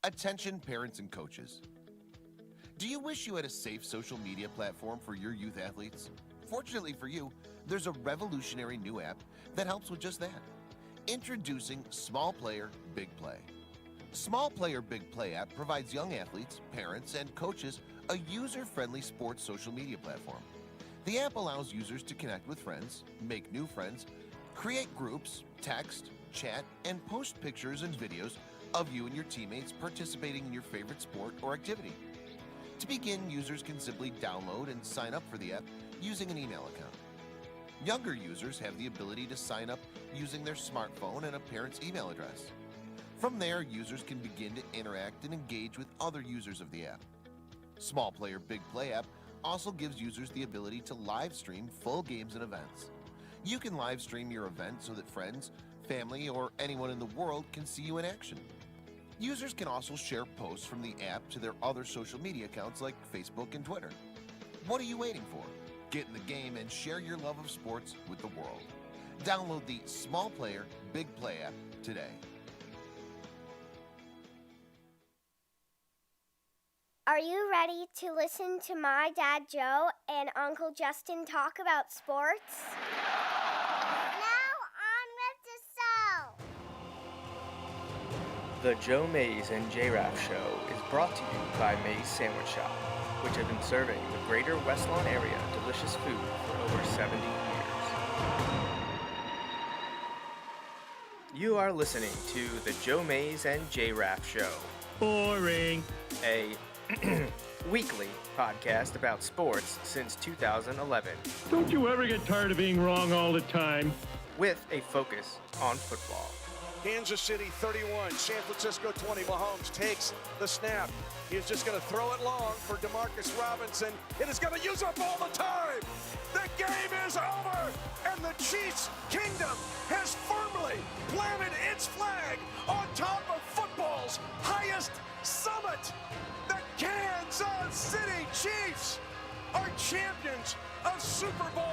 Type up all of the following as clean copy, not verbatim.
Attention parents and coaches. Do you wish you had a safe social media platform for your youth athletes? Fortunately for you, there's a revolutionary new app that helps with just that. Introducing Small Player, Big Play. Small Player, Big Play app provides young athletes, parents, and coaches a user-friendly sports social media platform. The app allows users to connect with friends, make new friends, create groups, text, chat, and post pictures and videos of you and your teammates participating in your favorite sport or activity. To begin, users can simply download and sign up for the app using an email account. Younger users have the ability to sign up using their smartphone and a parent's email address. From there, users can begin to interact and engage with other users of the app. Small Player Big Play app also gives users the ability to live stream full games and events. You can live stream your event so that friends, family, or anyone in the world can see you in action. Users can also share posts from the app to their other social media accounts like Facebook and Twitter. What are you waiting for? Get in the game and share your love of sports with the world. Download the Small Player Big Play app today. Are you ready to listen to my dad Joe and Uncle Justin talk about sports? Now on with the show! The Joe Mays and J-Raff Show is brought to you by Mays Sandwich Shop, which have been serving the greater West Lawn area delicious food for over 70 years. You are listening to the Joe Mays and J-Raff Show. Boring. A weekly podcast about sports since 2011. Don't you ever get tired of being wrong all the time? With a focus on football. Kansas City 31, San Francisco 20. Mahomes takes the snap. He is just going to throw it long for Demarcus Robinson. It is going to use up all the time. The game is over, and the Chiefs' kingdom has firmly planted its flag on top of football's highest summit. The Kansas City Chiefs are champions of Super Bowl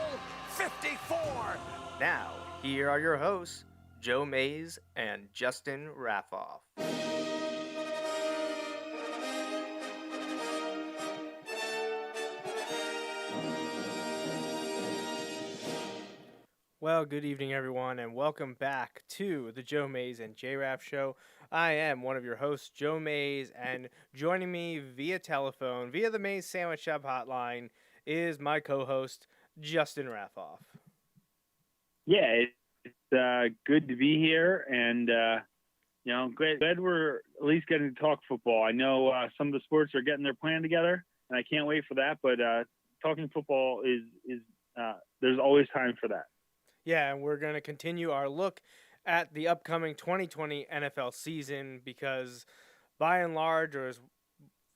54. Now, here are your hosts, Joe Mays and Justin Raffoff. Well, good evening, everyone, and welcome back to the Joe Mays and J-Raff Show. I am one of your hosts, Joe Mays, and joining me via telephone, via the Mays Sandwich Shop hotline, is my co-host, Justin Raffoff. Yeah, it's good to be here, and glad we're at least getting to talk football. I know some of the sports are getting their plan together, and I can't wait for that. But talking football is there's always time for that. Yeah, and we're going to continue our look at the upcoming 2020 NFL season because, by and large, or as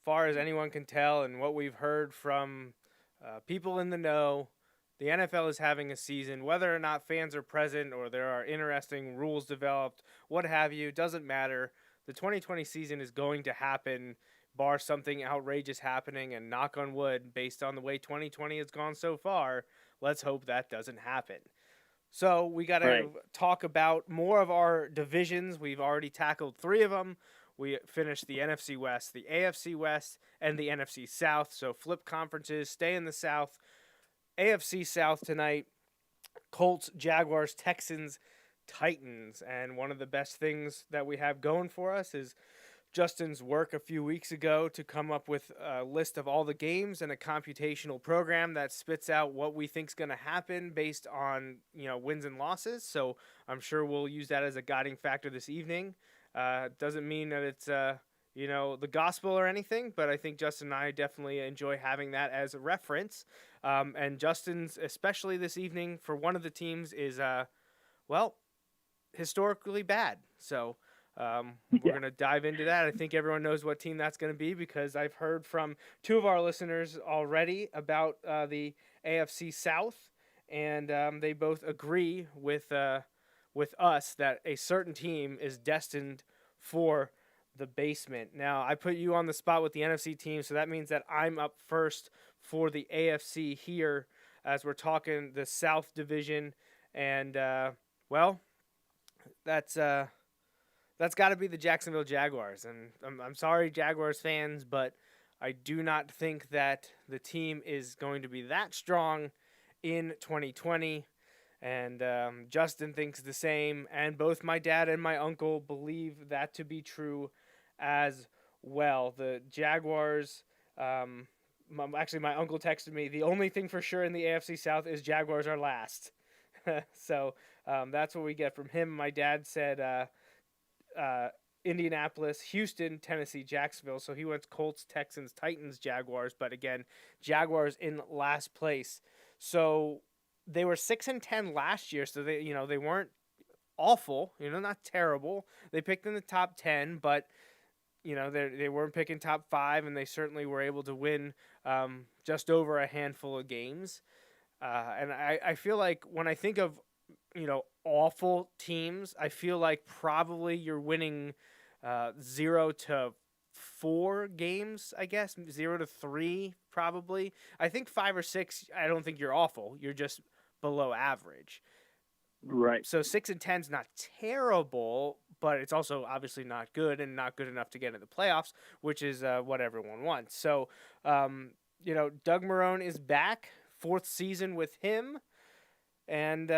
far as anyone can tell, and what we've heard from people in the know, the NFL is having a season. Whether or not fans are present or there are interesting rules developed, what have you, doesn't matter. The 2020 season is going to happen, bar something outrageous happening, and knock on wood, based on the way 2020 has gone so far, let's hope that doesn't happen. So we got to talk about more of our divisions. We've already tackled 3 of them. We finished the NFC West, the AFC West, and the NFC South. So flip conferences, stay in the South. AFC South tonight, Colts, Jaguars, Texans, Titans. And one of the best things that we have going for us is Justin's work a few weeks ago to come up with a list of all the games and a computational program that spits out what we think is going to happen based on, wins and losses. So I'm sure we'll use that as a guiding factor this evening. Doesn't mean that it's, the gospel or anything, but I think Justin and I definitely enjoy having that as a reference. And Justin's, especially this evening, for one of the teams is, historically bad. So we're going to dive into that. I think everyone knows what team that's going to be because I've heard from 2 of our listeners already about the AFC South, and they both agree with us that a certain team is destined for the basement. Now, I put you on the spot with the NFC team, so that means that I'm up first for the AFC here as we're talking the South Division, and, that's That's got to be the Jacksonville Jaguars. And I'm sorry, Jaguars fans, but I do not think that the team is going to be that strong in 2020. And Justin thinks the same. And both my dad and my uncle believe that to be true as well. The Jaguars, actually, my uncle texted me, the only thing for sure in the AFC South is Jaguars are last. So that's what we get from him. My dad said Indianapolis, Houston, Tennessee, Jacksonville. So he went Colts, Texans, Titans, Jaguars. But again, Jaguars in last place. So they were 6-10 last year. So they weren't awful, not terrible. They picked in the top 10, but they weren't picking top 5, and they certainly were able to win just over a handful of games. And I feel like when I think of awful teams, I feel like probably you're winning 0-4 games, I guess, 0-3 probably. I think 5 or 6, I don't think you're awful. You're just below average. Right. So 6-10 is not terrible, but it's also obviously not good and not good enough to get into the playoffs, which is what everyone wants. So, Doug Marrone is back, 4th season with him. And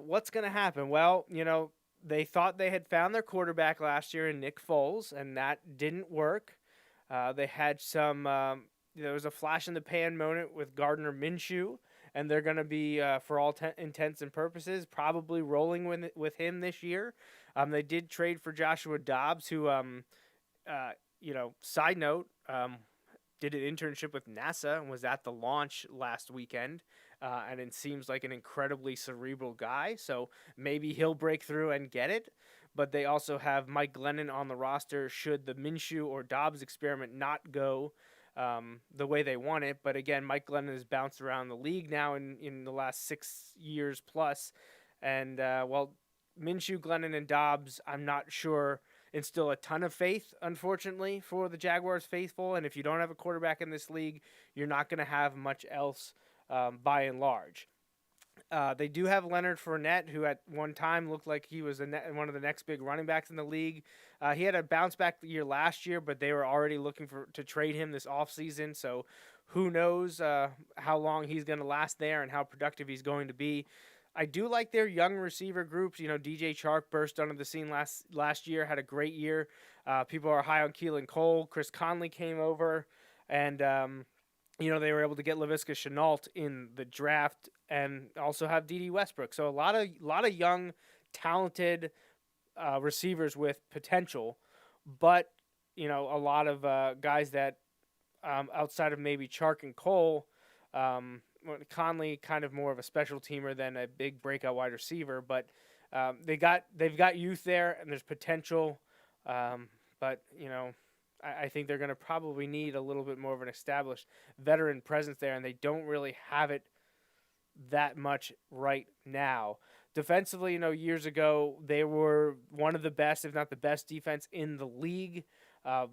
what's going to happen? Well, they thought they had found their quarterback last year in Nick Foles, and that didn't work. They had some, there was a flash in the pan moment with Gardner Minshew, and they're going to be, for all intents and purposes, probably rolling with him this year. They did trade for Joshua Dobbs, who, side note, did an internship with NASA and was at the launch last weekend. And it seems like an incredibly cerebral guy, so maybe he'll break through and get it. But they also have Mike Glennon on the roster should the Minshew or Dobbs experiment not go the way they want it. But again, Mike Glennon has bounced around the league now in the last 6 years plus. And, Minshew, Glennon, and Dobbs, I'm not sure instill a ton of faith, unfortunately, for the Jaguars faithful. And if you don't have a quarterback in this league, you're not going to have much else by and large. They do have Leonard Fournette, who at one time looked like he was one of the next big running backs in the league. He had a bounce-back year last year, but they were already looking to trade him this offseason, so who knows how long he's going to last there and how productive he's going to be. I do like their young receiver groups. DJ Chark burst onto the scene last year, had a great year. People are high on Keelan Cole. Chris Conley came over, and they were able to get Laviska Shenault in the draft and also have D.D. Westbrook. So a lot of young, talented receivers with potential, but a lot of guys that outside of maybe Chark and Cole. Conley kind of more of a special teamer than a big breakout wide receiver, but they've got youth there and there's potential. But I think they're going to probably need a little bit more of an established veteran presence there, and they don't really have it that much right now. Defensively, years ago they were one of the best, if not the best, defense in the league.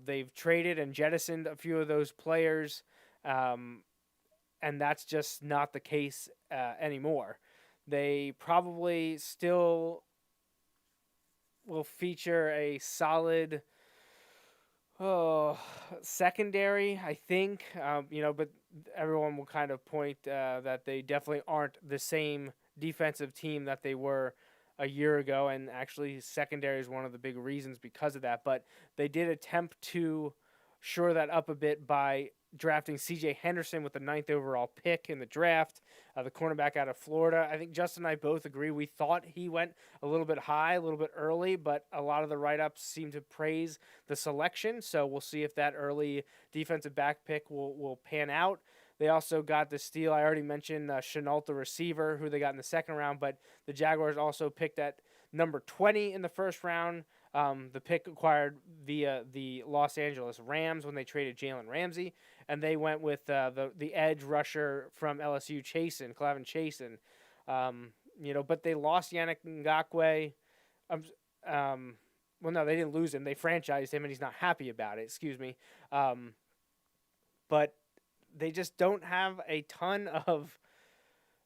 They've traded and jettisoned a few of those players. And that's just not the case anymore. They probably still will feature a solid secondary, I think. But everyone will kind of point that they definitely aren't the same defensive team that they were a year ago. And actually, secondary is one of the big reasons because of that. But they did attempt to shore that up a bit by drafting C.J. Henderson with the 9th overall pick in the draft, the cornerback out of Florida. I think Justin and I both agree. We thought he went a little bit high, a little bit early, but a lot of the write-ups seem to praise the selection, so we'll see if that early defensive back pick will pan out. They also got the steal. I already mentioned Shenault, the receiver, who they got in the second round, but the Jaguars also picked at number 20 in the first round. The pick acquired via the Los Angeles Rams when they traded Jalen Ramsey, and they went with the edge rusher from LSU, Clavin Chasen. But they lost Yannick Ngakoue. No, they didn't lose him. They franchised him, and he's not happy about it. Excuse me. But they just don't have a ton of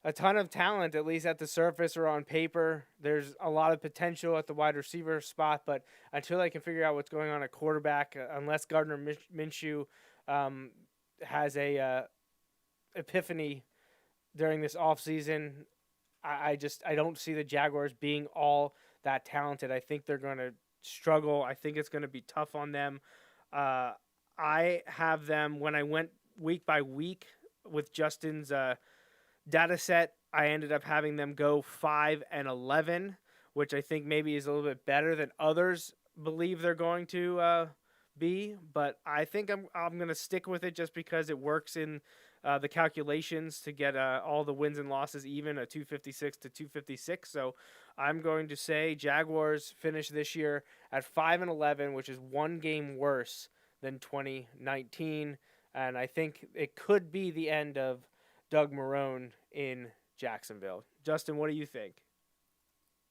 a ton of talent, at least at the surface or on paper. There's a lot of potential at the wide receiver spot, but until I can figure out what's going on at quarterback, unless Gardner Minshew has a epiphany during this offseason, I don't see the Jaguars being all that talented. I think they're going to struggle. I think it's going to be tough on them. I have them, when I went week by week with Justin's data set, I ended up having them go 5-11, which I think maybe is a little bit better than others believe they're going to be. But I think I'm going to stick with it just because it works in the calculations to get all the wins and losses even, a 256 to 256. So I'm going to say Jaguars finish this year at 5-11, which is one game worse than 2019. And I think it could be the end of Doug Marrone in Jacksonville. Justin, what do you think?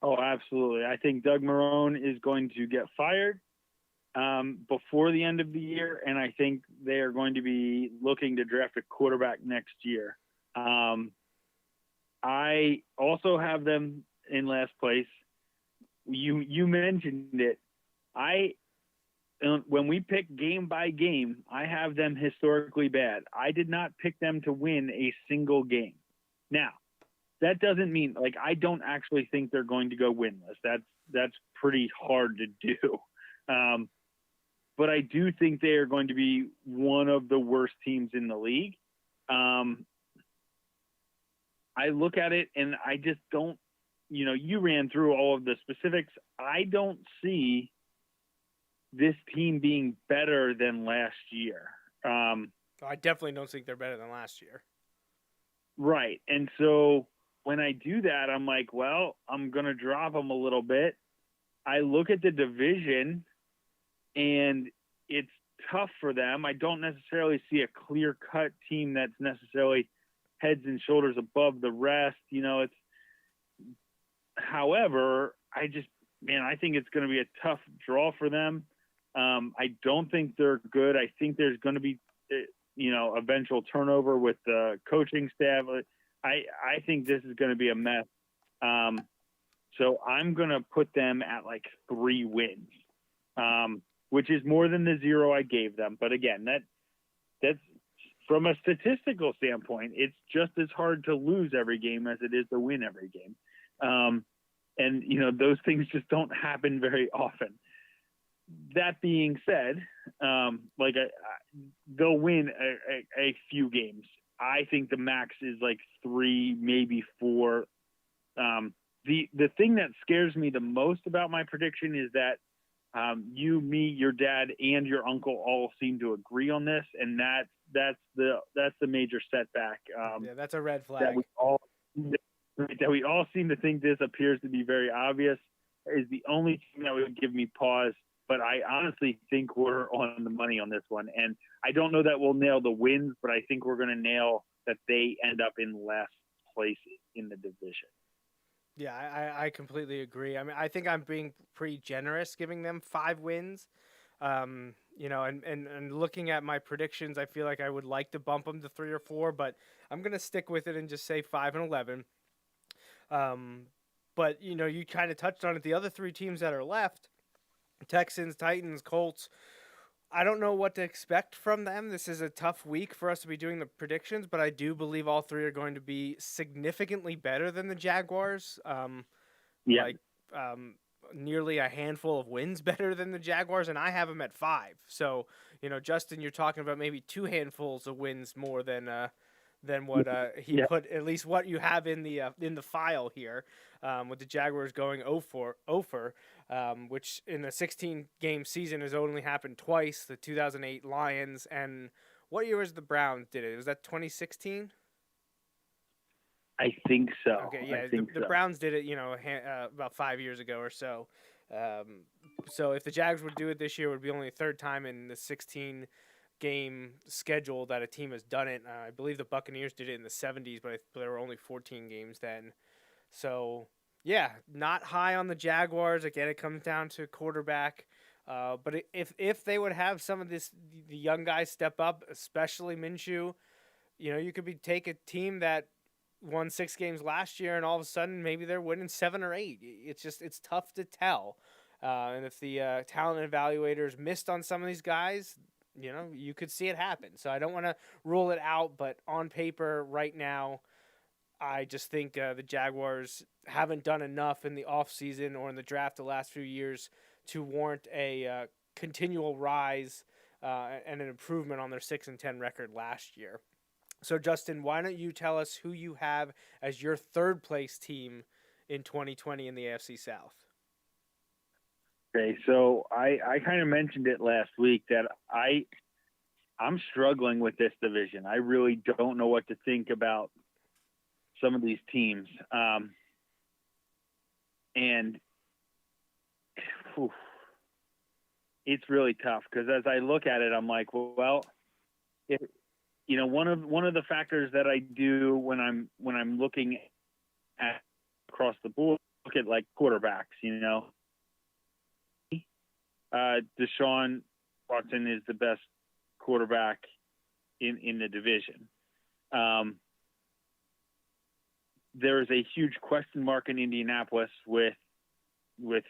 Oh, absolutely. I think Doug Marrone is going to get fired before the end of the year, and I think they are going to be looking to draft a quarterback next year. I also have them in last place. You mentioned it. When we pick game by game, I have them historically bad. I did not pick them to win a single game. Now, that doesn't mean, like, I don't actually think they're going to go winless. That's pretty hard to do. But I do think they are going to be one of the worst teams in the league. I look at it and I just don't, you ran through all of the specifics. I don't see this team being better than last year. I definitely don't think they're better than last year. Right. And so when I do that, I'm like, well, I'm going to drop them a little bit. I look at the division and it's tough for them. I don't necessarily see a clear-cut team that's necessarily heads and shoulders above the rest. However, I think it's going to be a tough draw for them. I don't think they're good. I think there's going to be, eventual turnover with the coaching staff. I think this is going to be a mess. So I'm going to put them at like 3 wins, which is more than the 0 I gave them. But again, that's from a statistical standpoint, it's just as hard to lose every game as it is to win every game. And those things just don't happen very often. That being said, they'll win a few games. I think the max is like 3, maybe 4. The thing that scares me the most about my prediction is that you, me, your dad, and your uncle all seem to agree on this, and that's the major setback. That's a red flag. That we all seem to think this appears to be very obvious is the only thing that would give me pause. But I honestly think we're on the money on this one. And I don't know that we'll nail the wins, but I think we're going to nail that they end up in last place in the division. Yeah, I completely agree. I mean, I think I'm being pretty generous giving them 5 wins. And looking at my predictions, I feel like I would like to bump them to 3 or 4, but I'm going to stick with it and just say 5-11. But, you kind of touched on it. The other 3 teams that are left, Texans, Titans, Colts, I don't know what to expect from them. This is a tough week for us to be doing the predictions, but I do believe all 3 are going to be significantly better than the Jaguars. Nearly a handful of wins better than the Jaguars, and I have them at 5. So, Justin, you're talking about maybe 2 handfuls of wins more than what he put, at least what you have in the file here, with the Jaguars going 0-for, which in a 16-game season has only happened twice, the 2008 Lions, and what year was the Browns did it? Was that 2016? I think so. Okay, yeah, the Browns did it, about 5 years ago or so. So if the Jags would do it this year, it would be only the 3rd time in the 16-game schedule that a team has done it. I believe the Buccaneers did it in the 70s, but there were only 14 games then. So, yeah, not high on the Jaguars. Again, it comes down to quarterback. But if they would have some of the young guys step up, especially Minshew, you could take a team that won 6 games last year, and all of a sudden maybe they're winning 7 or 8. It's tough to tell. And if the talent evaluators missed on some of these guys, you could see it happen. So I don't want to rule it out, but on paper right now, I just think the Jaguars haven't done enough in the offseason or in the draft the last few years to warrant a continual rise and an improvement on their 6-10 record last year. So, Justin, why don't you tell us who you have as your third-place team in 2020 in the AFC South? Okay, so I kind of mentioned it last week that I'm struggling with this division. I really don't know what to think about some of these teams. And it's really tough because as I look at it, I'm like, well, if one of the factors that I do when I'm looking at across the board, look at like quarterbacks, Deshaun Watson is the best quarterback in the division. There is a huge question mark in Indianapolis with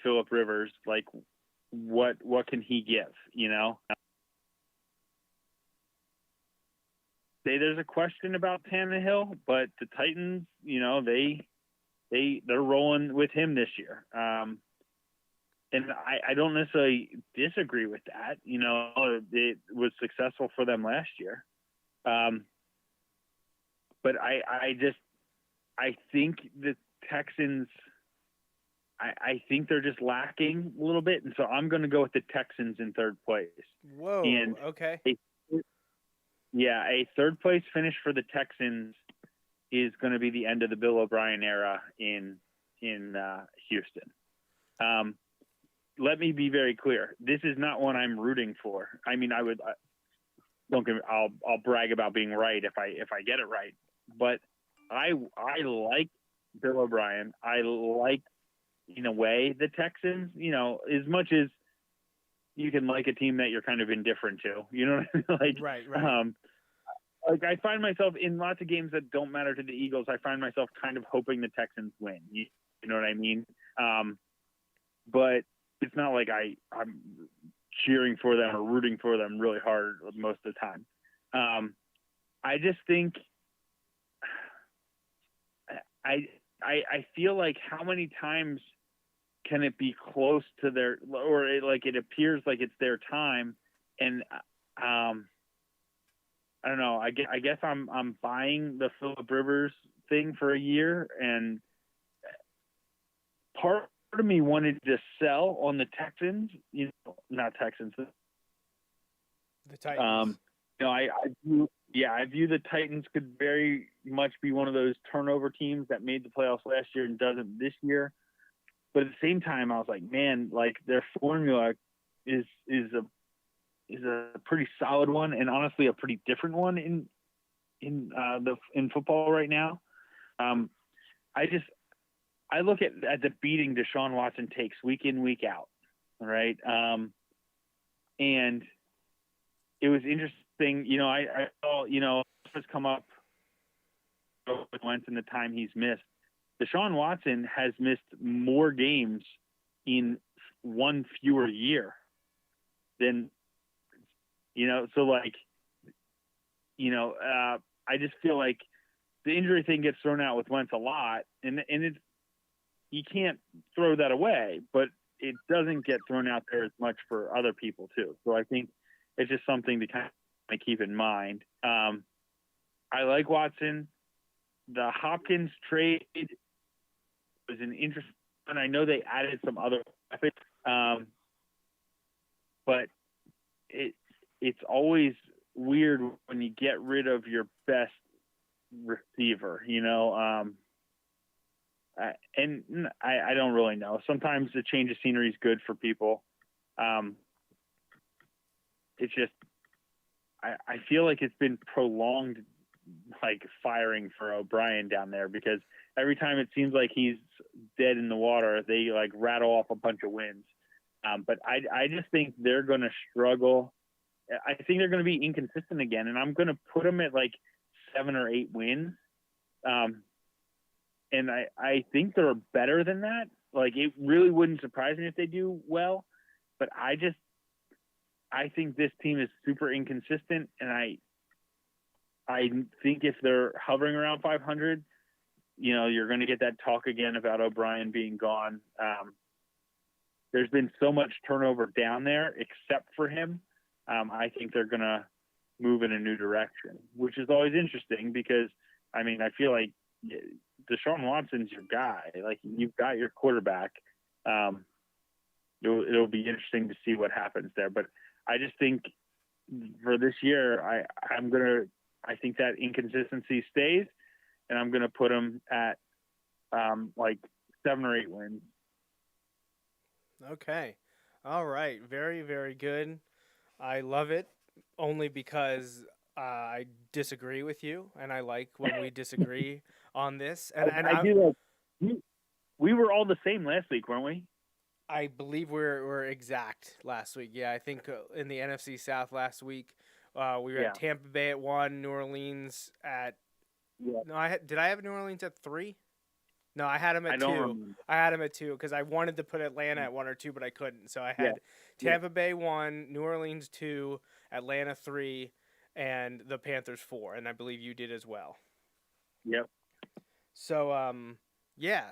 Phillip Rivers. Like, what can he give? There's a question about Tannehill, but the Titans, they're rolling with him this year. And I don't necessarily disagree with that. It was successful for them last year. But I think the Texans, I think they're just lacking a little bit. And so I'm going to go with the Texans in third place. Whoa. And okay. A third place finish for the Texans is going to be the end of the Bill O'Brien era in Houston. Let me be very clear. This is not one I'm rooting for. I mean, I'll brag about being right if I get it right. But I like Bill O'Brien. I like, in a way, the Texans. As much as you can like a team that you're kind of indifferent to. You know what I mean? Right. I find myself in lots of games that don't matter to the Eagles. I find myself kind of hoping the Texans win. You know what I mean? But it's not like I'm cheering for them or rooting for them really hard most of the time. I just think I feel like how many times can it be close to their, or it appears like it's their time, and I don't know. I guess I'm buying the Phillip Rivers thing for a year, and part of me wanted to sell on the Texans. Not Texans. The Titans. I view the Titans could very much be one of those turnover teams that made the playoffs last year and doesn't this year. But at the same time, I was like, man, like their formula is a pretty solid one, and honestly a pretty different one in football right now. I look at the beating Deshaun Watson takes week in, week out, right? And it was interesting, I saw, has come up with Wentz and the time he's missed. Deshaun Watson has missed more games in one fewer year than, I just feel like the injury thing gets thrown out with Wentz a lot, and you can't throw that away, but it doesn't get thrown out there as much for other people too. So I think it's just something to kind of keep in mind. I like Watson. The Hopkins trade was an interesting, and I know they added some other weapons, but it's always weird when you get rid of your best receiver, and I don't really know. Sometimes the change of scenery is good for people. It's just I feel like it's been prolonged, like firing for O'Brien down there, because every time it seems like he's dead in the water, they like rattle off a bunch of wins. But I just think they're going to struggle. I think they're going to be inconsistent again, and I'm going to put them at like 7 or 8 wins. and I think they're better than that. Like, it really wouldn't surprise me if they do well, but I think this team is super inconsistent, and I think if they're hovering around 500, you're going to get that talk again about O'Brien being gone. There's been so much turnover down there, except for him. I think they're going to move in a new direction, which is always interesting because, I feel like Deshaun Watson's your guy. Like, you've got your quarterback. It'll be interesting to see what happens there. But I just think for this year, I think that inconsistency stays, and I'm going to put them at like 7 or 8 wins. Okay. All right. Very, very good. I love it only because I disagree with you, and I like when we disagree on this. And I do like, we were all the same last week, weren't we? I believe we're exact last week. Yeah, I think in the NFC South last week, we were at Tampa Bay at 1, New Orleans at. Yeah. No, did I have New Orleans at 3? No, I had them at 2. Remember. I had them at 2 because I wanted to put Atlanta at 1 or 2, but I couldn't. So I had Tampa Bay 1, New Orleans 2, Atlanta 3, and the Panthers 4, and I believe you did as well. Yep. So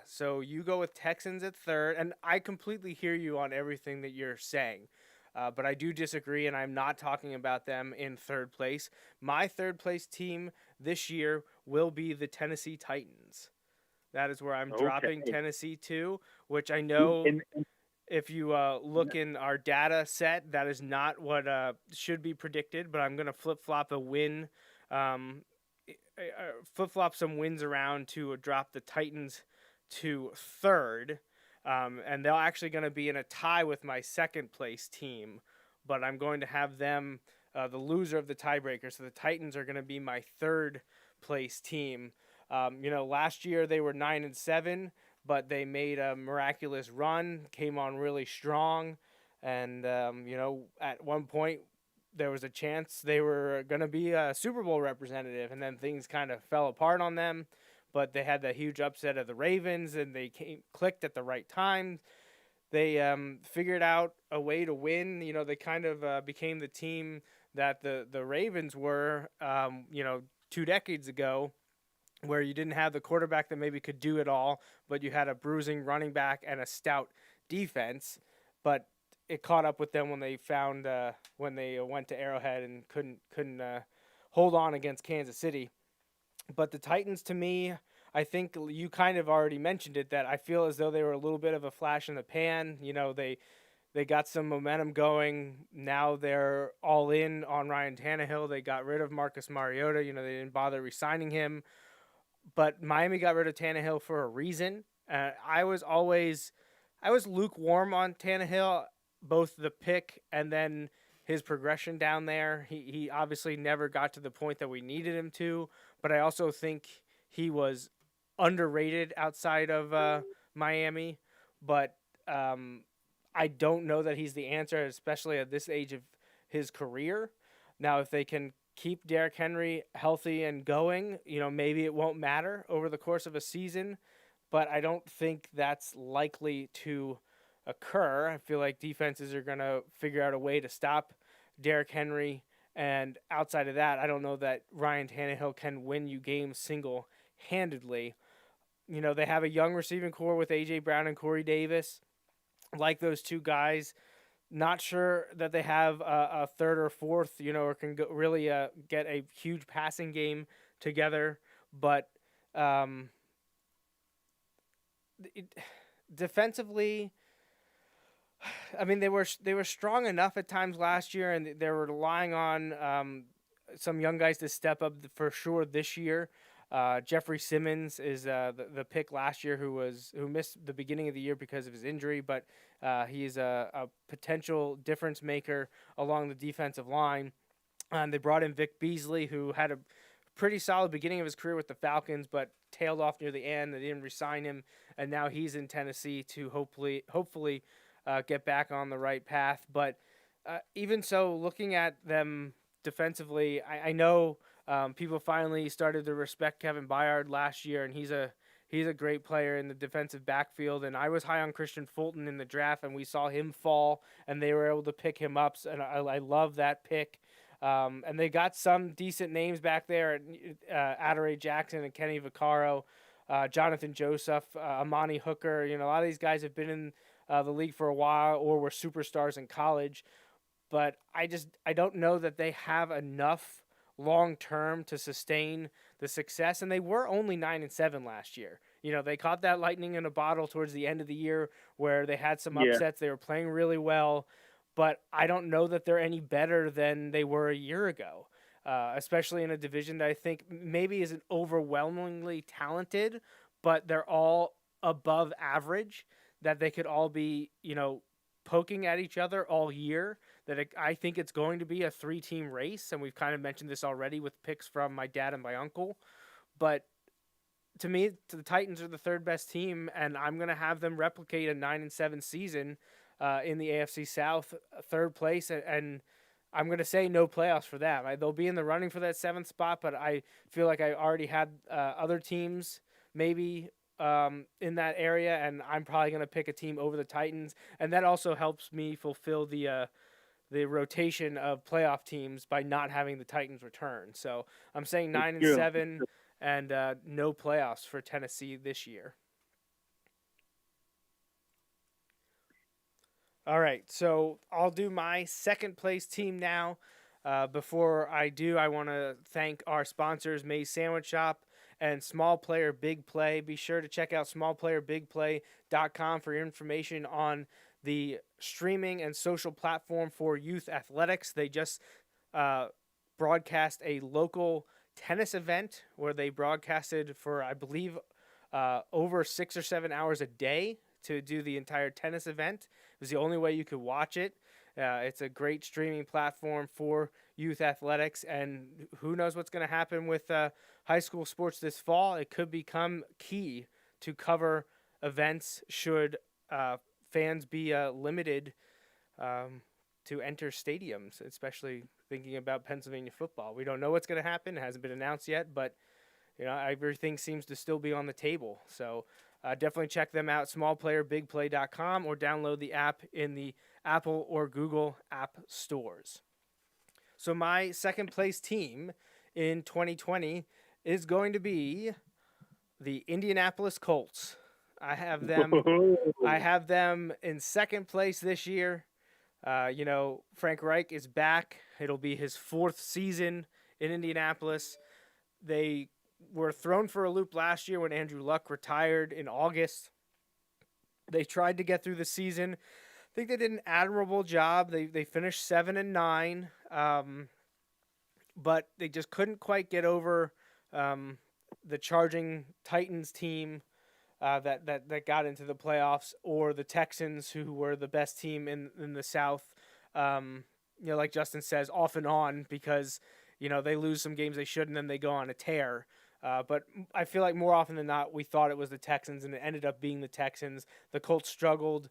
so you go with Texans at 3rd, and I completely hear you on everything that you're saying. But I do disagree, and I'm not talking about them in 3rd place. My 3rd place team this year will be the Tennessee Titans. That is where I'm dropping Tennessee to, which I know if you look in our data set, that is not what should be predicted, but I'm going to flip-flop a win, flip-flop some wins around to drop the Titans to 3rd. And they're actually going to be in a tie with my 2nd place team, but I'm going to have them the loser of the tiebreaker. So the Titans are going to be my 3rd place team. Last year they were 9-7, but they made a miraculous run, came on really strong, and at one point there was a chance they were going to be a Super Bowl representative, and then things kind of fell apart on them. But they had that huge upset of the Ravens, and they clicked at the right time. They figured out a way to win. They kind of became the team that the Ravens were, 2 decades ago, where you didn't have the quarterback that maybe could do it all, but you had a bruising running back and a stout defense. But it caught up with them when they found when they went to Arrowhead and couldn't hold on against Kansas City. But the Titans, to me, I think you kind of already mentioned it, that I feel as though they were a little bit of a flash in the pan. They got some momentum going. Now they're all in on Ryan Tannehill. They got rid of Marcus Mariota. They didn't bother re-signing him. But Miami got rid of Tannehill for a reason. I was lukewarm on Tannehill, both the pick and then his progression down there. He obviously never got to the point that we needed him to, but I also think he was underrated outside of Miami. But I don't know that he's the answer, especially at this age of his career. Now, if they can keep Derrick Henry healthy and going, maybe it won't matter over the course of a season, but I don't think that's likely to occur. I feel like defenses are going to figure out a way to stop Derrick Henry, and outside of that, I don't know that Ryan Tannehill can win you games single-handedly. They have a young receiving core with A.J. Brown and Corey Davis. Like those two guys, not sure that they have a 3rd or 4th, or can really get a huge passing game together. But defensively, they were strong enough at times last year, and they were relying on some young guys to step up for sure this year. Jeffrey Simmons is the pick last year who missed the beginning of the year because of his injury, but he's a potential difference maker along the defensive line. They brought in Vic Beasley, who had a pretty solid beginning of his career with the Falcons, but tailed off near the end. They didn't re-sign him, and now he's in Tennessee to hopefully get back on the right path. But even so, looking at them defensively, I know people finally started to respect Kevin Byard last year, and he's a He's a great player in the defensive backfield, and I was high on Christian Fulton in the draft, and we saw him fall, and they were able to pick him up, and I love that pick. And they got some decent names back there, Adoree Jackson and Kenny Vaccaro, Jonathan Joseph, Amani Hooker. A lot of these guys have been in the league for a while or were superstars in college, but I don't know that they have enough long term to sustain the success, and they were only 9-7 last year. They caught that lightning in a bottle towards the end of the year where they had some upsets. They were playing really well, but I don't know that they're any better than they were a year ago, especially in a division that I think maybe isn't overwhelmingly talented, but they're all above average, that they could all be, poking at each other all year, I think it's going to be a 3-team race, and we've kind of mentioned this already with picks from my dad and my uncle. But to me, the Titans are the third best team, and I'm going to have them replicate a 9-7 season in the AFC South, third place, and I'm going to say no playoffs for them. They'll be in the running for that 7th spot, but I feel like I already had other teams maybe in that area, and I'm probably going to pick a team over the Titans, and that also helps me fulfill the rotation of playoff teams by not having the Titans return. So I'm saying 9-7 and no playoffs for Tennessee this year. All right, so I'll do my second place team now. Before I do, I want to thank our sponsors, May's Sandwich Shop and Small Player Big Play. Be sure to check out smallplayerbigplay.com for your information on the streaming and social platform for youth athletics. They just broadcast a local tennis event where they broadcasted for, I believe, over 6 or 7 hours a day to do the entire tennis event. It was the only way you could watch it. It's a great streaming platform for youth athletics, and who knows what's going to happen with high school sports this fall. It could become key to cover events should fans be limited to enter stadiums, especially thinking about Pennsylvania football. We don't know what's going to happen. It hasn't been announced yet, but everything seems to still be on the table. So definitely check them out, smallplayerbigplay.com, or download the app in the Apple or Google app stores. So my second place team in 2020 is going to be the Indianapolis Colts. I have them in second place this year. Frank Reich is back. It'll be his 4th season in Indianapolis. They were thrown for a loop last year when Andrew Luck retired in August. They tried to get through the season. I think they did an admirable job. They finished 7-9, but they just couldn't quite get over the charging Titans team that got into the playoffs, or the Texans, who were the best team in the South. Like Justin says, off and on, because they lose some games they should, and then they go on a tear. But I feel like more often than not, we thought it was the Texans, and it ended up being the Texans. The Colts struggled,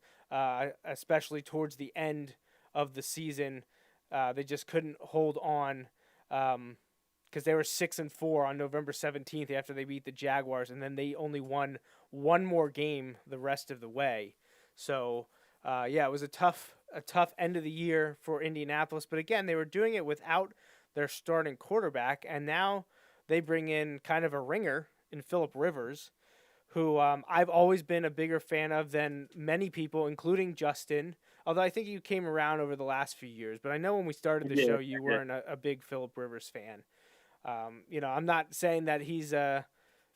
especially towards the end of the season. They just couldn't hold on because they were 6-4 on November 17th after they beat the Jaguars, and then they only won one more game the rest of the way. So, it was a tough end of the year for Indianapolis. But again, they were doing it without their starting quarterback, and now they bring in kind of a ringer in Phillip Rivers, who I've always been a bigger fan of than many people, including Justin, although I think you came around over the last few years. But I know when we started the show, you weren't a big Phillip Rivers fan. I'm not saying that he's a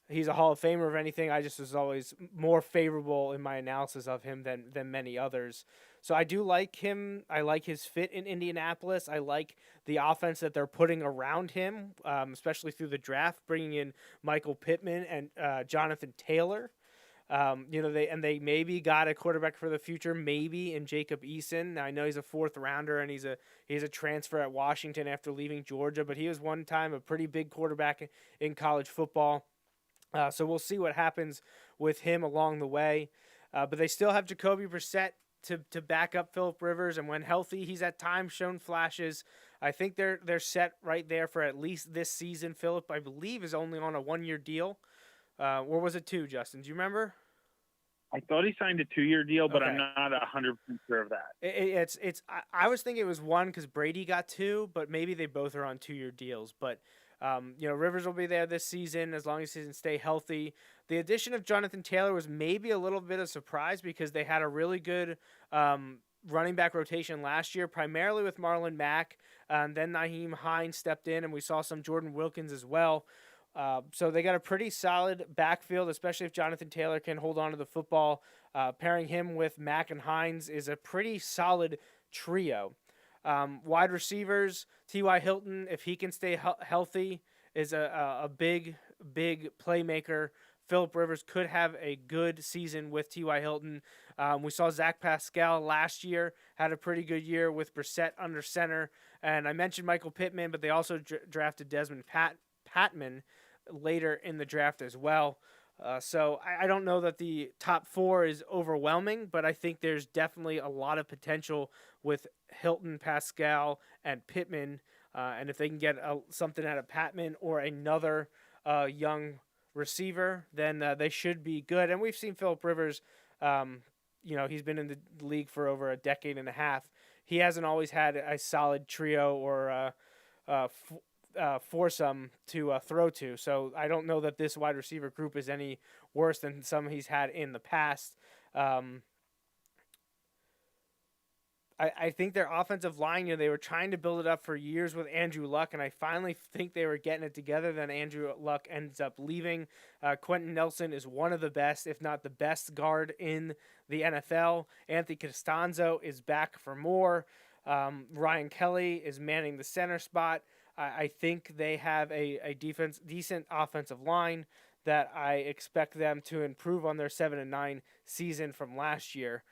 Hall of Famer or anything. I just was always more favorable in my analysis of him than many others. So I do like him. I like his fit in Indianapolis. I like the offense that they're putting around him, especially through the draft, bringing in Michael Pittman and Jonathan Taylor. They maybe got a quarterback for the future, maybe in Jacob Eason. Now, I know he's a 4th rounder, and he's a transfer at Washington after leaving Georgia, but he was one time a pretty big quarterback in college football. So we'll see what happens with him along the way. But they still have Jacoby Brissett to back up Phillip Rivers, and when healthy, he's at times shown flashes. I think they're set right there for at least this season. Phillip, I believe, is only on a 1-year deal. Or was it 2, Justin? Do you remember? I thought he signed a 2-year deal, but Okay. I'm not 100% sure of that. I was thinking it was 1 because Brady got 2, but maybe they both are on 2-year deals. But Rivers will be there this season as long as he can stay healthy. The addition of Jonathan Taylor was maybe a little bit of surprise because they had a really good running back rotation last year, primarily with Marlon Mack. Then Nyheim Hines stepped in, and we saw some Jordan Wilkins as well. So they got a pretty solid backfield, especially if Jonathan Taylor can hold on to the football. Pairing him with Mack and Hines is a pretty solid trio. Wide receivers, T.Y. Hilton, if he can stay healthy, is a big playmaker. Phillip Rivers could have a good season with T.Y. Hilton. We saw Zach Pascal last year, had a pretty good year with Brissett under center. And I mentioned Michael Pittman, but they also drafted Desmond Patman later in the draft as well. So I don't know that the top 4 is overwhelming, but I think there's definitely a lot of potential with Hilton, Pascal, and Pittman. And if they can get something out of Patman or another young receiver, then they should be good. And we've seen Phillip Rivers, he's been in the league for over a decade and a half. He hasn't always had a solid trio or foursome to throw to. So I don't know that this wide receiver group is any worse than some he's had in the past. I think their offensive line, they were trying to build it up for years with Andrew Luck, and I finally think they were getting it together. Then Andrew Luck ends up leaving. Quentin Nelson is one of the best, if not the best guard in the NFL. Anthony Costanzo is back for more. Ryan Kelly is manning the center spot. I think they have a decent offensive line that I expect them to improve on their 7-9 season from last year,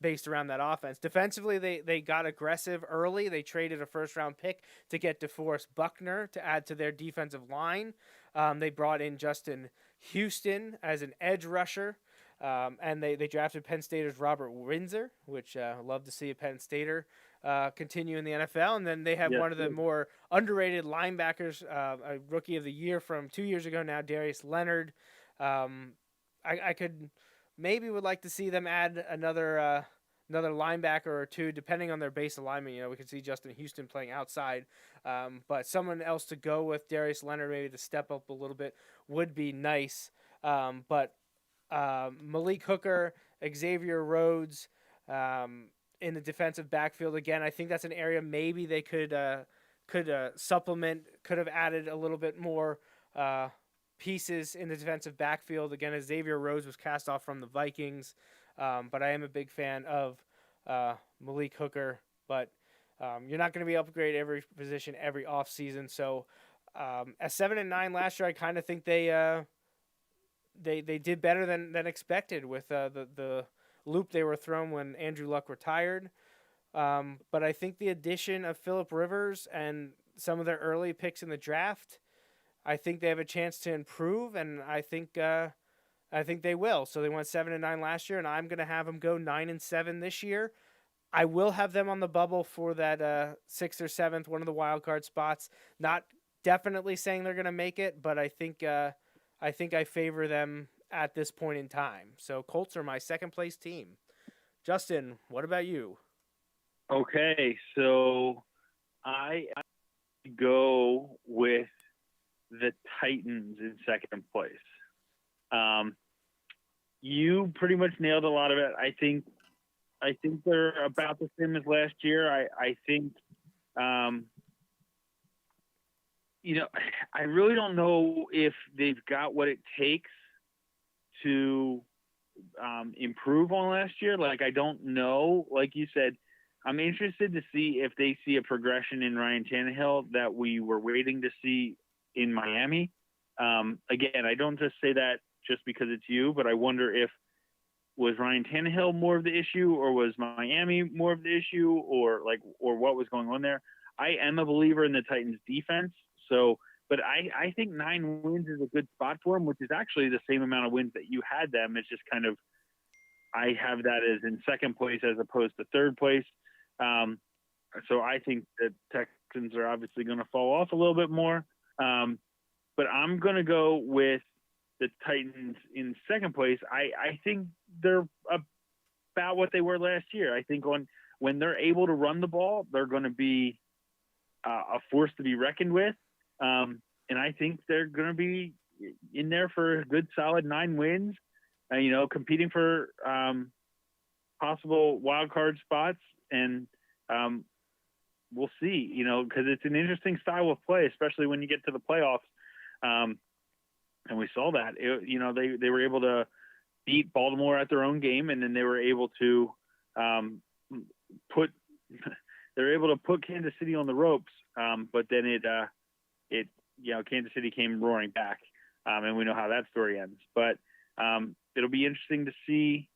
based around that offense. Defensively, they got aggressive early. They traded a first-round pick to get DeForest Buckner to add to their defensive line. They brought in Justin Houston as an edge rusher, and they drafted Penn Stater's Robert Windsor, which I love to see a Penn Stater continue in the NFL. And then they have one of the more underrated linebackers, a rookie of the year from 2 years ago now, Darius Leonard. I could would like to see them add another linebacker or two, depending on their base alignment. We could see Justin Houston playing outside, but someone else to go with Darius Leonard, maybe to step up a little bit, would be nice. But Malik Hooker, Xavier Rhodes, in the defensive backfield again, I think that's an area maybe they could supplement, could have added a little bit more pieces in the defensive backfield. Again, as Xavier Rhodes was cast off from the Vikings, but I am a big fan of Malik Hooker. But you're not going to be upgraded every position every offseason. So at 7-9 last year, I kind of think they did better than expected with the loop they were thrown when Andrew Luck retired. But I think the addition of Phillip Rivers and some of their early picks in the draft, I think they have a chance to improve, and I think they will. So they went 7-9 last year, and I'm going to have them go 9-7 this year. I will have them on the bubble for that 6th or 7th, one of the wild card spots. Not definitely saying they're going to make it, but I think I favor them at this point in time. So Colts are my second place team. Justin, what about you? Okay, so I go with the Titans in second place. You pretty much nailed a lot of it. I think they're about the same as last year. I think, I really don't know if they've got what it takes to improve on last year. I don't know. Like you said, I'm interested to see if they see a progression in Ryan Tannehill that we were waiting to see in Miami. Again, I don't just say that just because it's you, but I wonder if was Ryan Tannehill more of the issue, or was Miami more of the issue, or what was going on there. I am a believer in the Titans defense. But I think 9 wins is a good spot for them, which is actually the same amount of wins that you had them. It's just kind of, I have that as in second place as opposed to third place. So I think the Texans are obviously going to fall off a little bit more. But I'm going to go with the Titans in second place, I think they're about what they were last year. I think when they're able to run the ball, they're going to be a force to be reckoned with. And I think they're going to be in there for a good solid 9 wins, competing for possible wild card spots. And we'll see, because it's an interesting style of play, especially when you get to the playoffs. And we saw that, they were able to beat Baltimore at their own game, and then they were able to put Kansas City on the ropes. But then Kansas City came roaring back, and we know how that story ends. But it'll be interesting to see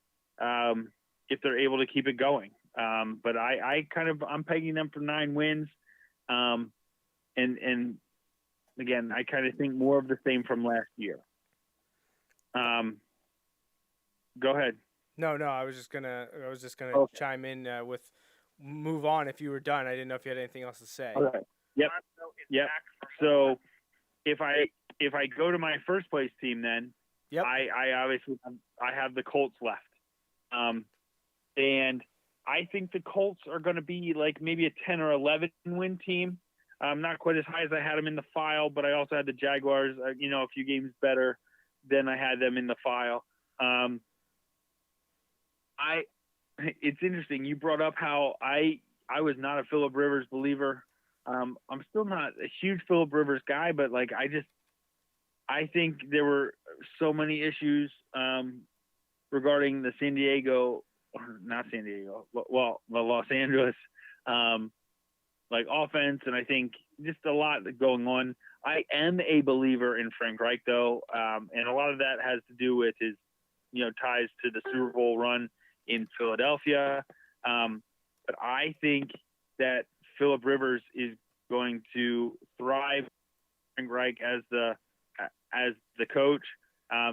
if they're able to keep it going. But I'm pegging them for 9 wins, and again, I kind of think more of the same from last year. Go ahead. No, I was just gonna Okay. chime in with move on if you were done. I didn't know if you had anything else to say. Okay. Yep. So if I go to my first place team, then I obviously have the Colts left, and I think the Colts are going to be like maybe a 10 or 11 win team. Not quite as high as I had them in the file, but I also had the Jaguars, a few games better than I had them in the file. It's interesting. You brought up how I was not a Phillip Rivers believer. I'm still not a huge Phillip Rivers guy, but I think there were so many issues regarding the Los Angeles offense, and I think just a lot going on. I am a believer in Frank Reich, though, and a lot of that has to do with his ties to the Super Bowl run in Philadelphia. But I think that Phillip Rivers is going to thrive Frank Reich as the coach.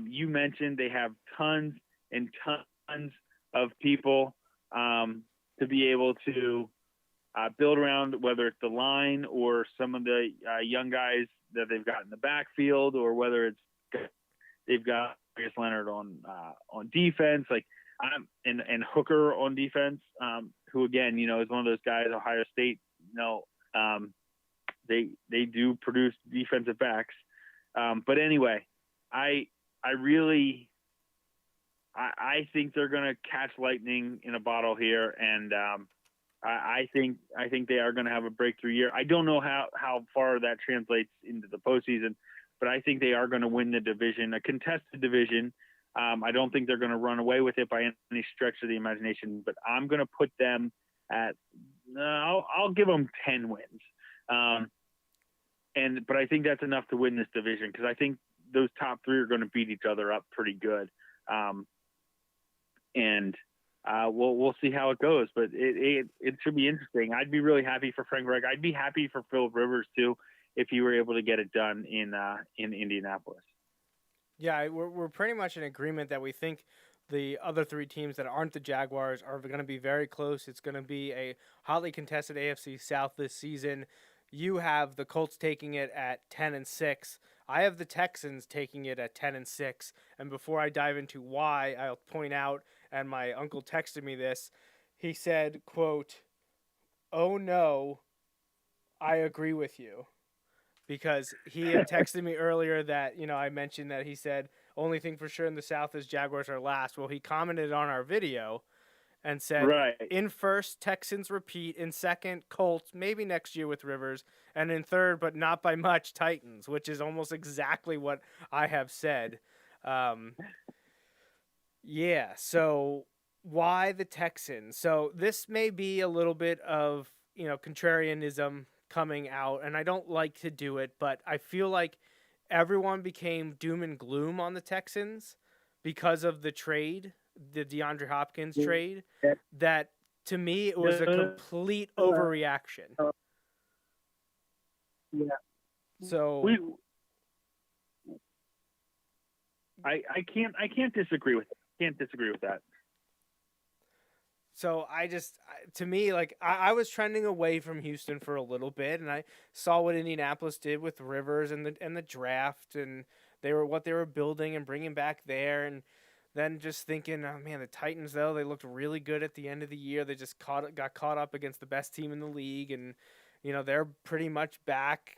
You mentioned they have tons and tons of people to be able to build around, whether it's the line or some of the young guys that they've got in the backfield, or whether it's they've got Darius Leonard on defense, and Hooker on defense, who again, is one of those guys. Ohio State, they do produce defensive backs, but anyway, I think they're going to catch lightning in a bottle here, and I think they are going to have a breakthrough year. I don't know how far that translates into the postseason, but I think they are going to win the division, a contested division. I don't think they're going to run away with it by any stretch of the imagination, but I'm going to put them at I'll give them 10 wins. But I think that's enough to win this division, because I think those top 3 are going to beat each other up pretty good. We'll see how it goes, but it should be interesting. I'd be really happy for Frank Reich. I'd be happy for Phillip Rivers too, if he were able to get it done in Indianapolis. Yeah, we're pretty much in agreement that we think the other 3 teams that aren't the Jaguars are going to be very close. It's going to be a hotly contested AFC South this season. You have the Colts taking it at 10-6. I have the Texans taking it at 10-6. And before I dive into why, I'll point out, and my uncle texted me this, he said, quote, "Oh no, I agree with you." Because he had texted me earlier that, I mentioned that he said, only thing for sure in the South is Jaguars are last. Well, he commented on our video and said, right, in first, Texans repeat. In second, Colts, maybe next year with Rivers. And in third, but not by much, Titans, which is almost exactly what I have said. So why the Texans? So this may be a little bit of, contrarianism coming out, and I don't like to do it, but I feel like everyone became doom and gloom on the Texans because of the trade, the DeAndre Hopkins trade, that to me it was a complete overreaction. Yeah. So I can't disagree with that. So to me, like I was trending away from Houston for a little bit, and I saw what Indianapolis did with Rivers and the draft, and what they were building and bringing back there, and then just thinking, oh man, the Titans though they looked really good at the end of the year. They just got caught up against the best team in the league, and they're pretty much back.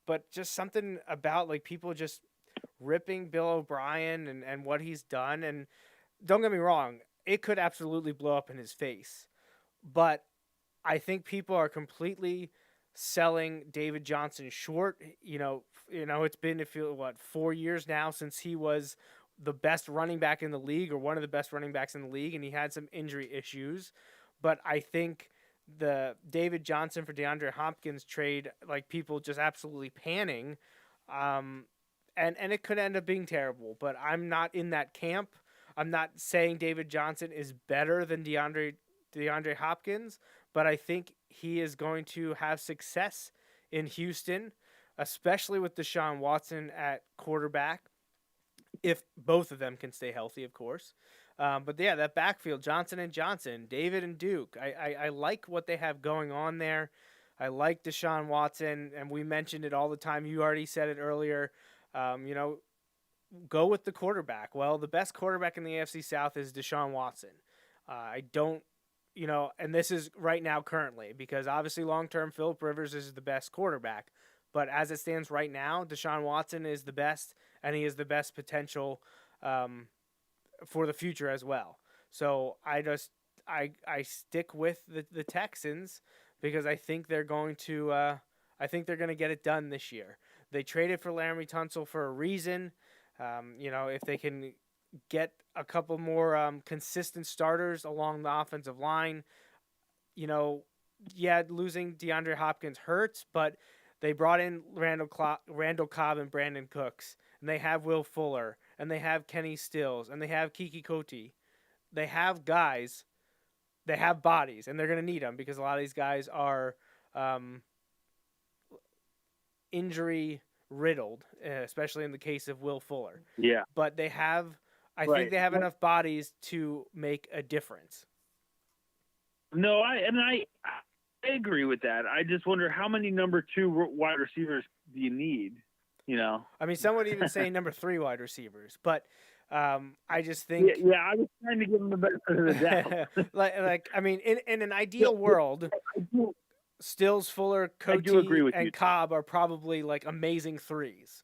But just something about like people just ripping Bill O'Brien and what he's done, and don't get me wrong, it could absolutely blow up in his face. But I think people are completely selling David Johnson short. It's been 4 years now since he was the best running back in the league, or one of the best running backs in the league, and he had some injury issues. But I think the David Johnson for DeAndre Hopkins trade, like people just absolutely panning, and it could end up being terrible. But I'm not in that camp. I'm not saying David Johnson is better than DeAndre Hopkins, but I think he is going to have success in Houston, especially with Deshaun Watson at quarterback, if both of them can stay healthy, of course. But yeah, that backfield, Johnson and Johnson, David and Duke, I like what they have going on there. I like Deshaun Watson, and we mentioned it all the time. You already said it earlier. Go with the quarterback. Well, the best quarterback in the AFC South is Deshaun Watson. And this is right now currently, because obviously long-term Phillip Rivers is the best quarterback. But as it stands right now, Deshaun Watson is the best, and he is the best potential for the future as well. So I stick with the Texans because I think they're going to get it done this year. They traded for Laramie Tunsil for a reason. If they can get a couple more consistent starters along the offensive line, losing DeAndre Hopkins hurts, but they brought in Randall Cobb and Brandon Cooks, and they have Will Fuller, and they have Kenny Stills, and they have Kiki Coty. They have guys, they have bodies, and they're going to need them because a lot of these guys are injury riddled, especially in the case of Will Fuller. Yeah. But they have, I think they have enough bodies to make a difference. No, I agree with that. I just wonder how many number 2 wide receivers do you need? I mean, some would even say number 3 wide receivers, but I just think. Yeah, I was trying to give them the benefit of the doubt. I mean, in an ideal world, Stills, Fuller, Coty, and Cobb are probably like amazing 3s.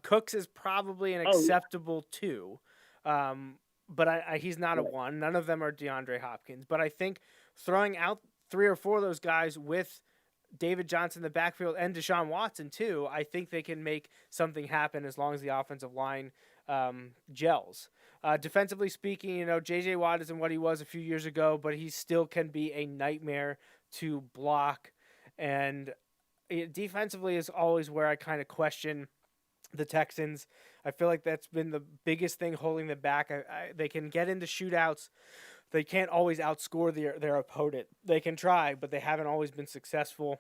Cooks is probably an acceptable 2, but he's not a 1. None of them are DeAndre Hopkins. But I think throwing out 3 or 4 of those guys with David Johnson in the backfield and Deshaun Watson too, I think they can make something happen as long as the offensive line gels. Defensively speaking, J.J. Watt isn't what he was a few years ago, but he still can be a nightmare to block. And defensively is always where I kind of question the Texans. I feel like that's been the biggest thing holding them back. They can get into shootouts. They can't always outscore their opponent. They can try, but they haven't always been successful.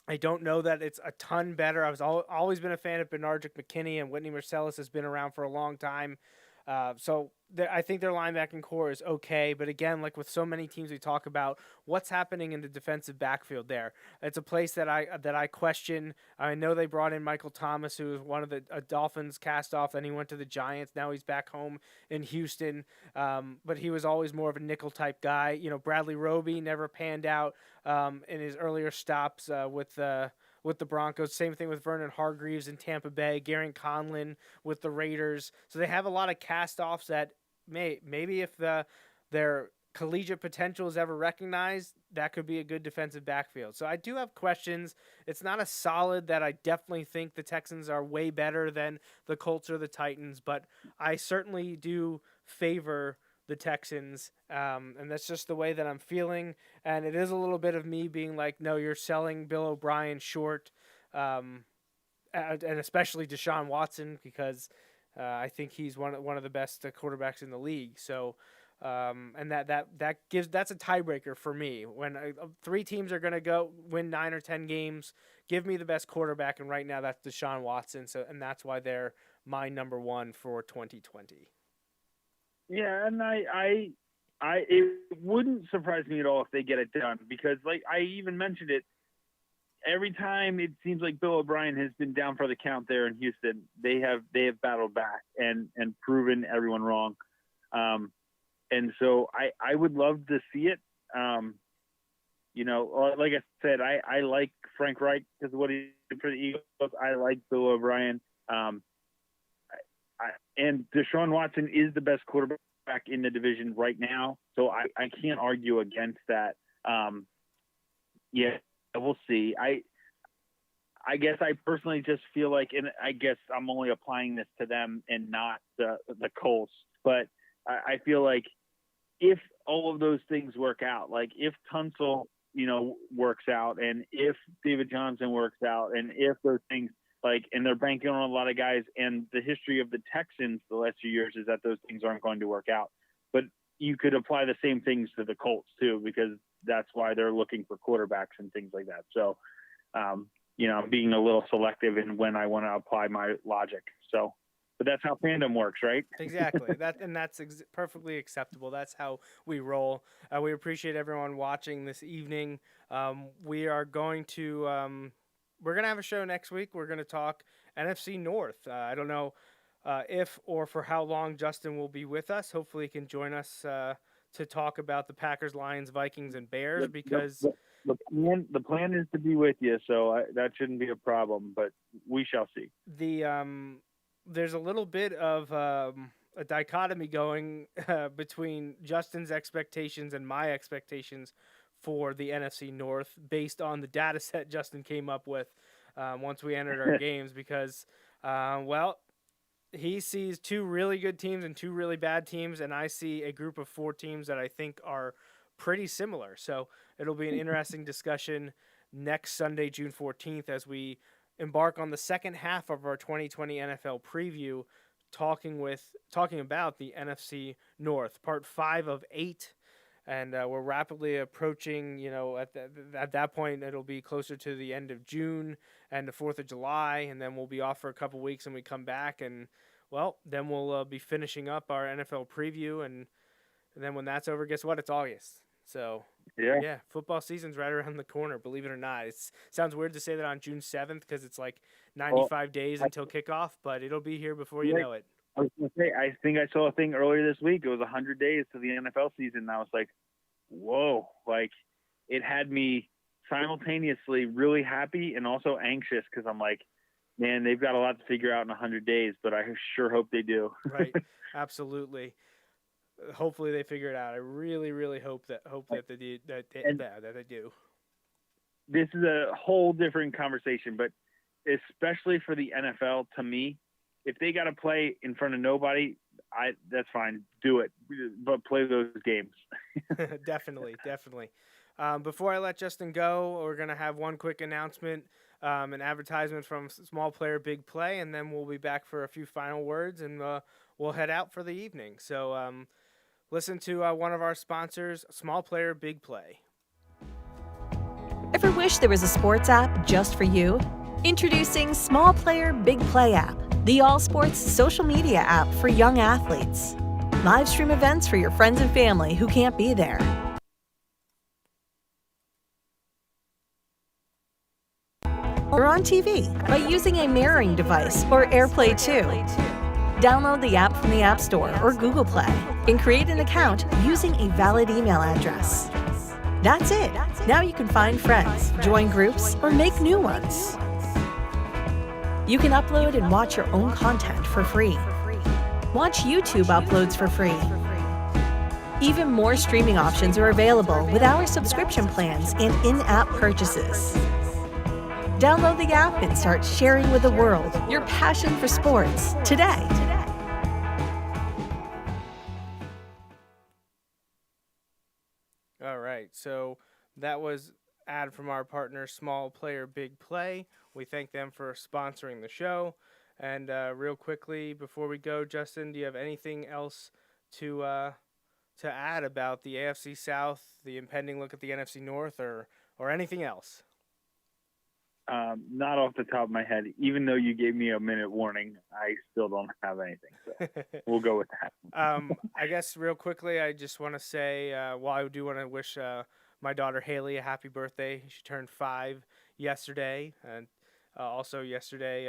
I don't know that it's a ton better. I was always been a fan of Benardrick McKinney, and Whitney Marsalis has been around for a long time. So I think their linebacking core is okay. But again, like with so many teams we talk about, what's happening in the defensive backfield there? It's a place that I question. I know they brought in Michael Thomas, who was one of the Dolphins cast off. Then he went to the Giants. Now he's back home in Houston. But he was always more of a nickel type guy. Bradley Roby never panned out in his earlier stops with the Broncos. Same thing with Vernon Hargreaves in Tampa Bay, Garen Conlon with the Raiders. So they have a lot of cast-offs that maybe if their collegiate potential is ever recognized, that could be a good defensive backfield. So I do have questions. It's not a solid that I definitely think the Texans are way better than the Colts or the Titans, but I certainly do favor the Texans, and that's just the way that I'm feeling. And it is a little bit of me being like, no, you're selling Bill O'Brien short, and especially Deshaun Watson, because I think he's one of the best quarterbacks in the league. So, and that's a tiebreaker for me. When 3 teams are going to go win 9 or 10 games, give me the best quarterback, and right now that's Deshaun Watson. So, and that's why they're my number 1 for 2020. Yeah, and I it wouldn't surprise me at all if they get it done, because like I even mentioned it, every time it seems like Bill O'Brien has been down for the count there in Houston, they have battled back and proven everyone wrong. And so I would love to see it. Like I said, I like Frank Reich because of what he did for the Eagles. I like Bill O'Brien. And Deshaun Watson is the best quarterback in the division right now. So I can't argue against that. We'll see. I guess I personally just feel like, and I guess I'm only applying this to them and not the Colts, but I feel like if all of those things work out, like if Tunsil, works out, and if David Johnson works out, and if those things, and they're banking on a lot of guys, and the history of the Texans the last few years is that those things aren't going to work out. But you could apply the same things to the Colts too, because that's why they're looking for quarterbacks and things like that. So, I'm being a little selective in when I want to apply my logic. So, but that's how fandom works, right? Exactly. That's perfectly acceptable. That's how we roll. We appreciate everyone watching this evening. We are going to we're going to have a show next week. We're going to talk NFC North. I don't know if or for how long Justin will be with us. Hopefully he can join us to talk about the Packers, Lions, Vikings, and Bears, because the plan is to be with you, so that shouldn't be a problem, but we shall see. There's a little bit of a dichotomy going between Justin's expectations and my expectations for the NFC North based on the data set Justin came up with once we entered our games, because, he sees two really good teams and two really bad teams, and I see a group of four teams that I think are pretty similar. So it'll be an interesting discussion next Sunday, June 14th, as we embark on the second half of our 2020 NFL preview, talking about the NFC North, part 5 of 8. And we're rapidly approaching, at that point, it'll be closer to the end of June and the 4th of July, and then we'll be off for a couple weeks, and we come back, and, then we'll be finishing up our NFL preview, and then when that's over, guess what? It's August. So, yeah, football season's right around the corner, believe it or not. It sounds weird to say that on June 7th because it's like 95 days until kickoff, but it'll be here before you know it. I was going to say, I think I saw a thing earlier this week. It was 100 days to the NFL season, and I was like, whoa. It had me simultaneously really happy and also anxious, because I'm like, man, they've got a lot to figure out in 100 days, but I sure hope they do. Right, absolutely. Hopefully they figure it out. I really, really hope that they do. This is a whole different conversation, but especially for the NFL, to me, if they got to play in front of nobody, that's fine. Do it, but play those games. Definitely. Before I let Justin go, we're going to have one quick announcement, an advertisement from Small Player Big Play, and then we'll be back for a few final words, and we'll head out for the evening. So listen to one of our sponsors, Small Player Big Play. Ever wish there was a sports app just for you? Introducing Small Player Big Play app, the all-sports social media app for young athletes. Live stream events for your friends and family who can't be there. Or on TV by using a mirroring device or AirPlay 2. Download the app from the App Store or Google Play and create an account using a valid email address. That's it. Now you can find friends, join groups, or make new ones. You can upload and watch your own content for free. Watch YouTube uploads for free. Even more streaming options are available with our subscription plans and in-app purchases. Download the app and start sharing with the world your passion for sports today. All right, so that was ad from our partner, Small Player Big Play. We thank them for sponsoring the show. And real quickly, before we go, Justin, do you have anything else to add about the AFC South, the impending look at the NFC North, or anything else? not off the top of my head. Even though you gave me a minute warning, I still don't have anything. So we'll go with that. I guess real quickly, I just want to say, I do want to wish my daughter Haley a happy birthday. She turned 5 yesterday, and also yesterday,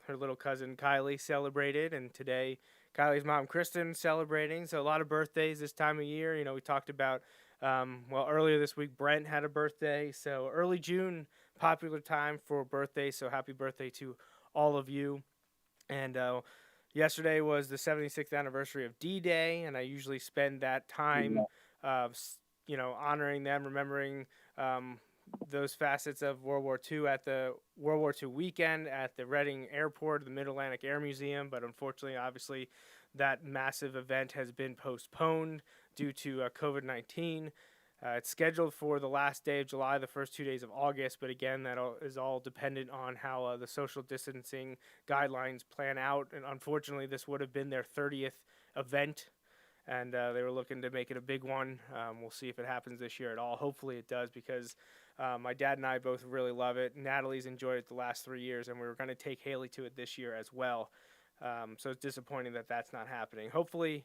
her little cousin Kylie celebrated, and today Kylie's mom Kristen celebrating. So a lot of birthdays this time of year. You know, we talked about earlier this week Brent had a birthday. So early June, popular time for birthdays. So happy birthday to all of you. And yesterday was the 76th anniversary of D-Day, and I usually spend that time, honoring them, remembering those facets of World War II at the World War II weekend at the Reading Airport, the Mid-Atlantic Air Museum. But unfortunately, obviously, that massive event has been postponed due to COVID-19. It's scheduled for the last day of July, the first 2 days of August. But again, that is all dependent on how the social distancing guidelines plan out. And unfortunately, this would have been their 30th event, and they were looking to make it a big one. We'll see if it happens this year at all. Hopefully it does, because my dad and I both really love it. Natalie's enjoyed it the last 3 years, and we were going to take Haley to it this year as well. So it's disappointing that that's not happening. Hopefully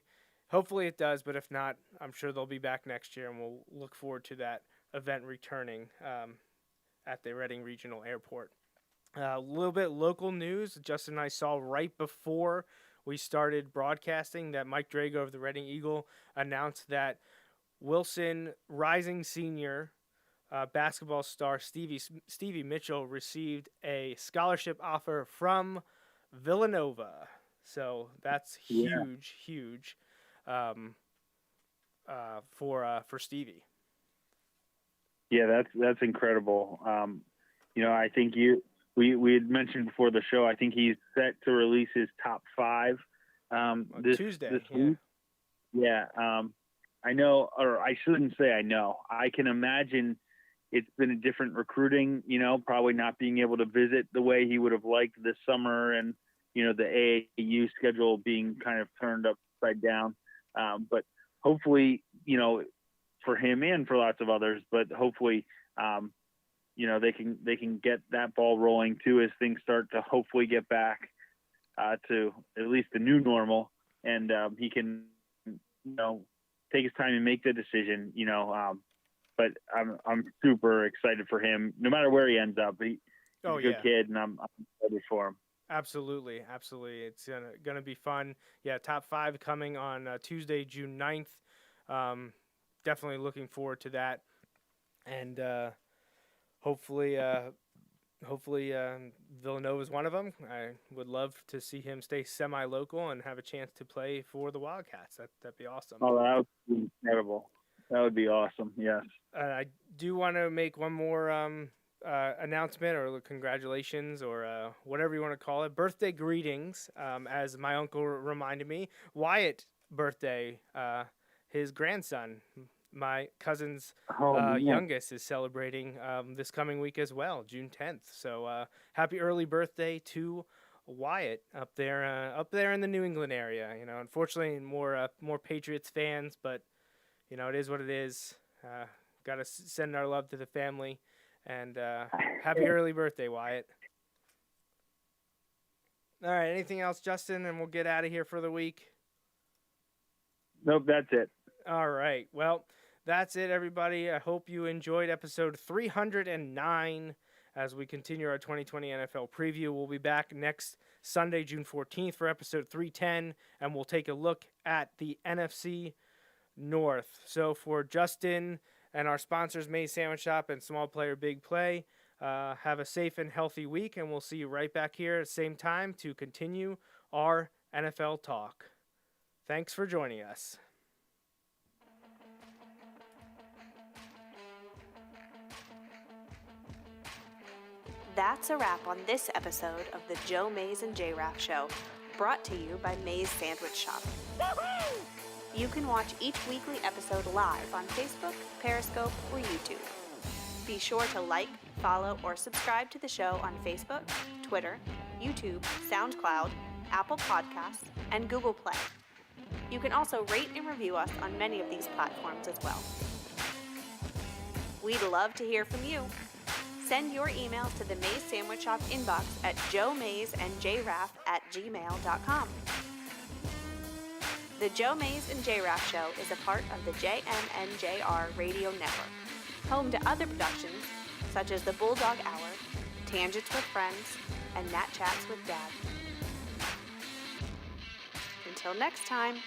it does, but if not, I'm sure they'll be back next year, and we'll look forward to that event returning at the Reading Regional Airport. A little bit local news. Justin and I saw right before we started broadcasting that Mike Drago of the Reading Eagle announced that Wilson Rising Senior basketball star Stevie Mitchell received a scholarship offer from Villanova. So that's huge for Stevie. Yeah, that's incredible. I think we had mentioned before the show, I think he's set to release his top 5 this Tuesday. This week. Yeah. I know, or I shouldn't say I know. I can imagine it's been a different recruiting, probably not being able to visit the way he would have liked this summer, and, the AAU schedule being kind of turned upside down. But hopefully, for him and for lots of others, but hopefully, they can get that ball rolling too, as things start to hopefully get back to at least the new normal, and he can, take his time and make the decision, but I'm super excited for him, no matter where he ends up. He's a good kid, and I'm excited for him. Absolutely. It's gonna be fun. Yeah, top 5 coming on Tuesday, June 9th. Definitely looking forward to that, and hopefully Villanova is one of them. I would love to see him stay semi-local and have a chance to play for the Wildcats. That'd be awesome. Oh, that would be incredible. That would be awesome. Yes. I do want to make one more announcement, or congratulations, or whatever you want to call it. Birthday greetings, as my uncle reminded me. Wyatt birthday, his grandson, my cousin's youngest, is celebrating this coming week as well, June 10th. So happy early birthday to Wyatt up there in the New England area. Unfortunately, more Patriots fans, but it is what it is. Got to send our love to the family, and happy early birthday, Wyatt. All right, anything else, Justin, and we'll get out of here for the week? Nope, that's it. All right, well, that's it, everybody. I hope you enjoyed episode 309 as we continue our 2020 NFL preview. We'll be back next Sunday, June 14th, for episode 310, and we'll take a look at the NFC North. So for Justin and our sponsors, May's Sandwich Shop and Small Player Big Play, have a safe and healthy week, and we'll see you right back here at the same time to continue our NFL talk. Thanks for joining us. That's a wrap on this episode of the Joe Mays and J-Raff Show, brought to you by May's Sandwich Shop. Woo-hoo! You can watch each weekly episode live on Facebook, Periscope, or YouTube. Be sure to like, follow, or subscribe to the show on Facebook, Twitter, YouTube, SoundCloud, Apple Podcasts, and Google Play. You can also rate and review us on many of these platforms as well. We'd love to hear from you. Send your emails to the Maze Sandwich Shop inbox at joemazeandjraff@gmail.com. The Joe Maze and J-Raff Show is a part of the JMNJR Radio Network, home to other productions such as The Bulldog Hour, Tangents with Friends, and Nat Chats with Dad. Until next time,